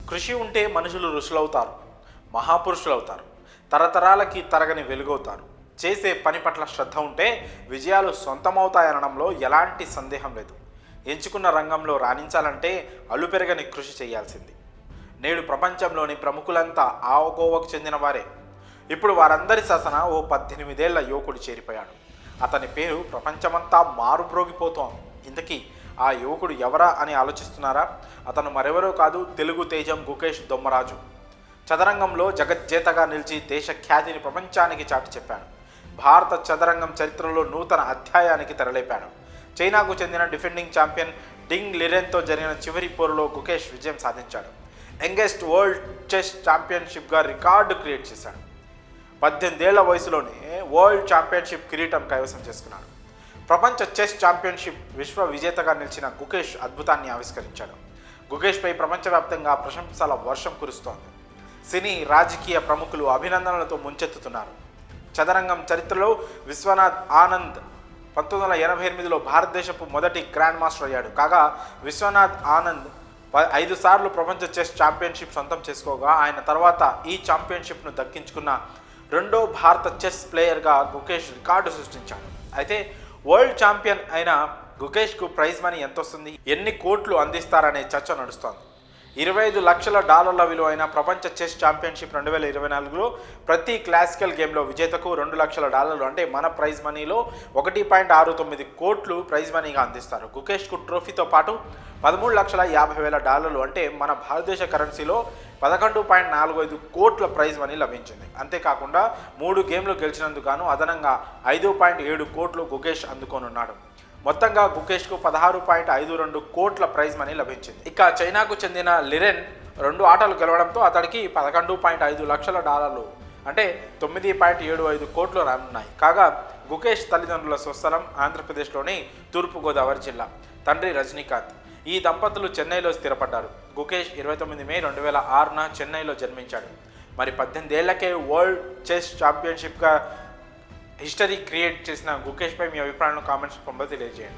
కృషి ఉంటే మనుషులు ఋషులవుతారు, మహాపురుషులవుతారు, తరతరాలకి తరగని వెలుగవుతారు. చేసే పని పట్ల శ్రద్ధ ఉంటే విజయాలు సొంతమవుతాయనడంలో ఎలాంటి సందేహం లేదు. ఎంచుకున్న రంగంలో రాణించాలంటే అలుపెరగని కృషి చేయాల్సింది. నేడు ప్రపంచంలోని ప్రముఖులంతా ఆవకోవకు చెందిన వారే. ఇప్పుడు వారందరి శాసన ఓ 18 ఏళ్ల యువకుడు చేరిపోయాడు. అతని పేరు ప్రపంచమంతా మారుమ్రోగిపోతోంది. ఇంతకీ ఆ యువకుడు ఎవరా అని ఆలోచిస్తున్నారా? అతను మరెవరో కాదు, తెలుగు తేజం గుకేష్ దొమ్మరాజు. చదరంగంలో జగజ్జేతగా నిలిచి దేశ ఖ్యాతిని ప్రపంచానికి చాటి చెప్పాడు. భారత చదరంగం చరిత్రలో నూతన అధ్యాయానికి తెరలేపాడు. చైనాకు చెందిన డిఫెండింగ్ ఛాంపియన్ డింగ్ లిరెన్తో జరిగిన చివరి పోరులో గుకేష్ విజయం సాధించాడు. యంగెస్ట్ వరల్డ్ చెస్ ఛాంపియన్షిప్గా రికార్డు క్రియేట్ చేశాడు. 18 ఏళ్ల వయసులోనే వరల్డ్ ఛాంపియన్షిప్ కిరీటం కైవసం చేసుకున్నాడు. ప్రపంచ చెస్ ఛాంపియన్షిప్ విశ్వ విజేతగా నిలిచిన గుకేష్ అద్భుతాన్ని ఆవిష్కరించాడు. గుకేష్పై ప్రపంచవ్యాప్తంగా ప్రశంసల వర్షం కురుస్తోంది. సినీ రాజకీయ ప్రముఖులు అభినందనలతో ముంచెత్తుతున్నారు. చదరంగం చరిత్రలో విశ్వనాథ్ ఆనంద్ 1988లో భారతదేశపు మొదటి గ్రాండ్ మాస్టర్ అయ్యాడు. కాగా విశ్వనాథ్ ఆనంద్ 5 సార్లు ప్రపంచ చెస్ ఛాంపియన్షిప్ సొంతం చేసుకోగా ఆయన తర్వాత ఈ ఛాంపియన్షిప్ను దక్కించుకున్న రెండో భారత చెస్ ప్లేయర్గా గుకేష్ రికార్డు సృష్టించాడు. అయితే వరల్డ్ ఛాంపియన్ అయిన గుకేష్కు ప్రైజ్ మనీ ఎంత వస్తుంది, ఎన్ని కోట్లు అందిస్తారనే చర్చ నడుస్తోంది. $25 లక్షల విలువైన ప్రపంచ చెస్ ఛాంపియన్షిప్ 2024లో ప్రతి క్లాసికల్ గేమ్లో విజేతకు $2 లక్షల అంటే మన ప్రైజ్ మనీలో 1.69 కోట్లు ప్రైజ్ మనీగా అందిస్తారు. గుకేష్కు ట్రోఫీతో పాటు $13,50,000 అంటే మన భారతదేశ కరెన్సీలో 11.45 కోట్ల ప్రైజ్ మనీ లభించింది. అంతేకాకుండా 3 గేమ్లు గెలిచినందుకు గాను అదనంగా 5.7 కోట్లు గుకేష్ అందుకోనున్నాడు. మొత్తంగా గుకేష్కు 16.52 కోట్ల ప్రైజ్ మనీ లభించింది. ఇక చైనాకు చెందిన లిరెన్ 2 ఆటలు గెలవడంతో అతడికి $11.5 లక్షల అంటే 9.75 కోట్లు రానున్నాయి. కాగా గుకేష్ తల్లిదండ్రుల స్వస్థలం ఆంధ్రప్రదేశ్లోని తూర్పుగోదావరి జిల్లా. తండ్రి రజనీకాంత్. ఈ దంపతులు చెన్నైలో స్థిరపడ్డారు. గుకేష్ 29 మే 2006న చెన్నైలో జన్మించాడు. మరి 18 ఏళ్లకే వరల్డ్ చెస్ ఛాంపియన్షిప్గా హిస్టరీ క్రియేట్ చేసిన గుకేష్పై మీ అభిప్రాయాలను కామెంట్స్ రూపంలో తెలియజేయండి.